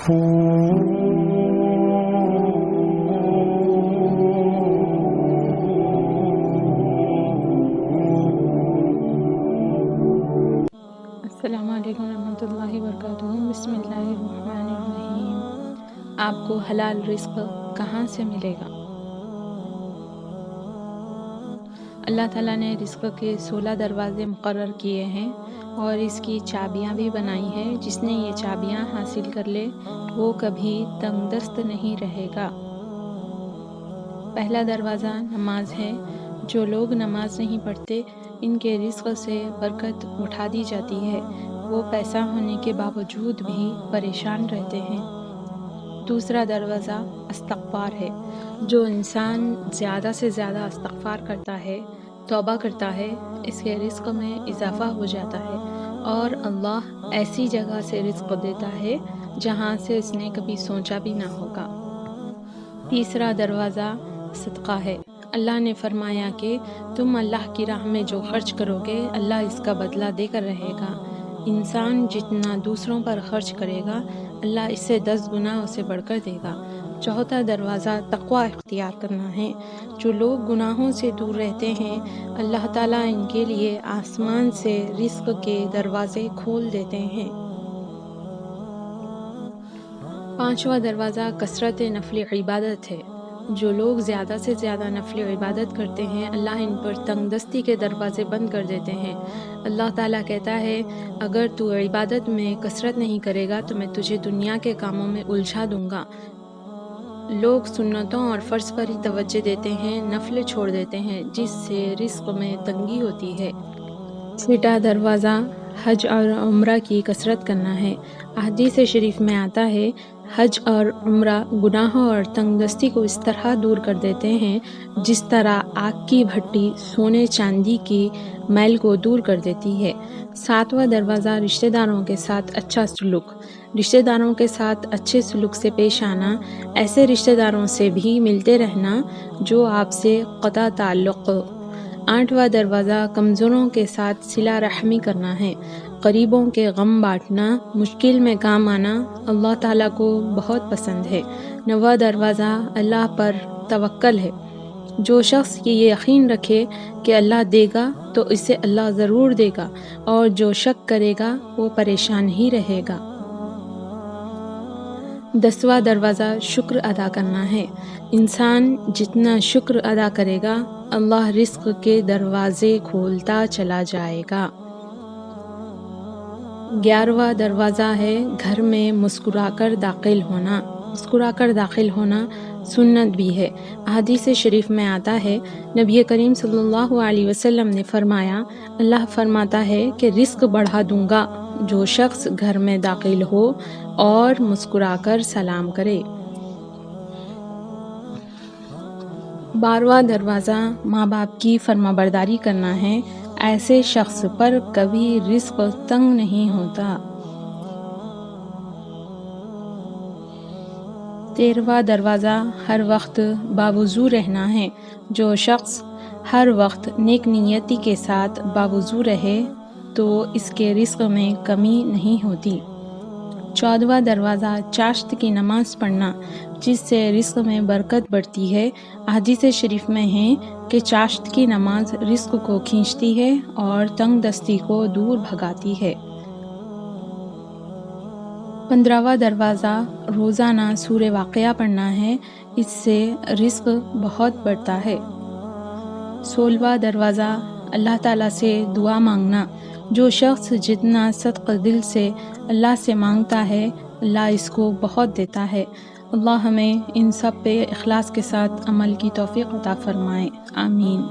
السلام علیکم ورحمۃ اللہ وبرکاتہ۔ بسم اللہ الرحمن الرحیم۔ آپ کو حلال رزق کہاں سے ملے گا؟ اللہ تعالیٰ نے رزق کے 16 دروازے مقرر کیے ہیں اور اس کی چابیاں بھی بنائی ہیں۔ جس نے یہ چابیاں حاصل کر لے وہ کبھی تنگ دست نہیں رہے گا۔ پہلا دروازہ نماز ہے۔ جو لوگ نماز نہیں پڑھتے ان کے رزق سے برکت اٹھا دی جاتی ہے۔ وہ پیسہ ہونے کے باوجود بھی پریشان رہتے ہیں۔ دوسرا دروازہ استغفار ہے۔ جو انسان زیادہ سے زیادہ استغفار کرتا ہے، توبہ کرتا ہے، اس کے رزق میں اضافہ ہو جاتا ہے اور اللہ ایسی جگہ سے رزق دیتا ہے جہاں سے اس نے کبھی سوچا بھی نہ ہوگا۔ تیسرا دروازہ صدقہ ہے۔ اللہ نے فرمایا کہ تم اللہ کی راہ میں جو خرچ کرو گے اللہ اس کا بدلہ دے کر رہے گا۔ انسان جتنا دوسروں پر خرچ کرے گا اللہ اس سے 10 گنا اسے بڑھ کر دے گا۔ چوتھا دروازہ تقوی اختیار کرنا ہے۔ جو لوگ گناہوں سے دور رہتے ہیں اللہ تعالیٰ ان کے لیے آسمان سے رزق کے دروازے کھول دیتے ہیں۔ پانچواں دروازہ کثرت نفل عبادت ہے۔ جو لوگ زیادہ سے زیادہ نفل عبادت کرتے ہیں اللہ ان پر تنگ دستی کے دروازے بند کر دیتے ہیں۔ اللہ تعالیٰ کہتا ہے اگر تو عبادت میں کثرت نہیں کرے گا تو میں تجھے دنیا کے کاموں میں الجھا دوں گا۔ لوگ سنتوں اور فرض پر ہی توجہ دیتے ہیں، نفل چھوڑ دیتے ہیں جس سے رزق میں تنگی ہوتی ہے۔ چھٹا دروازہ حج اور عمرہ کی کثرت کرنا ہے۔ احادیث شریف میں آتا ہے حج اور عمرہ گناہوں اور تنگ دستی کو اس طرح دور کر دیتے ہیں جس طرح آگ کی بھٹی سونے چاندی کی میل کو دور کر دیتی ہے۔ ساتواں دروازہ رشتہ داروں کے ساتھ اچھا سلوک۔ رشتہ داروں کے ساتھ اچھے سلوک سے پیش آنا، ایسے رشتہ داروں سے بھی ملتے رہنا جو آپ سے قطع تعلق۔ آٹھواں دروازہ کمزوروں کے ساتھ صلہ رحمی کرنا ہے۔ غریبوں کے غم بانٹنا، مشکل میں کام آنا اللہ تعالیٰ کو بہت پسند ہے۔ نواں دروازہ اللہ پر توکل ہے۔ جو شخص یہ یقین رکھے کہ اللہ دے گا تو اسے اللہ ضرور دے گا اور جو شک کرے گا وہ پریشان ہی رہے گا۔ 10واں دروازہ شکر ادا کرنا ہے۔ انسان جتنا شکر ادا کرے گا اللہ رزق کے دروازے کھولتا چلا جائے گا۔ 11واں دروازہ ہے گھر میں مسکرا کر داخل ہونا۔ مسکرا کر داخل ہونا سنت بھی ہے۔ احادیث شریف میں آتا ہے نبی کریم صلی اللہ علیہ وسلم نے فرمایا اللہ فرماتا ہے کہ رزق بڑھا دوں گا جو شخص گھر میں داخل ہو اور مسکرا کر سلام کرے۔ 12واں دروازہ ماں باپ کی فرمانبرداری کرنا ہے۔ ایسے شخص پر کبھی رزق تنگ نہیں ہوتا۔ 13واں دروازہ ہر وقت باوضو رہنا ہے۔ جو شخص ہر وقت نیک نیتی کے ساتھ باوضو رہے تو اس کے رزق میں کمی نہیں ہوتی۔ 14واں دروازہ چاشت کی نماز پڑھنا جس سے رزق میں برکت بڑھتی ہے۔ احادیث شریف میں ہے کہ چاشت کی نماز رزق کو کھینچتی ہے اور تنگ دستی کو دور بھگاتی ہے۔ 15واں دروازہ روزانہ سورہ واقعہ پڑھنا ہے، اس سے رزق بہت بڑھتا ہے۔ 16واں دروازہ اللہ تعالیٰ سے دعا مانگنا۔ جو شخص جتنا صدق دل سے اللہ سے مانگتا ہے اللہ اس کو بہت دیتا ہے۔ اللہ ہمیں ان سب پہ اخلاص کے ساتھ عمل کی توفیق عطا فرمائے، آمین۔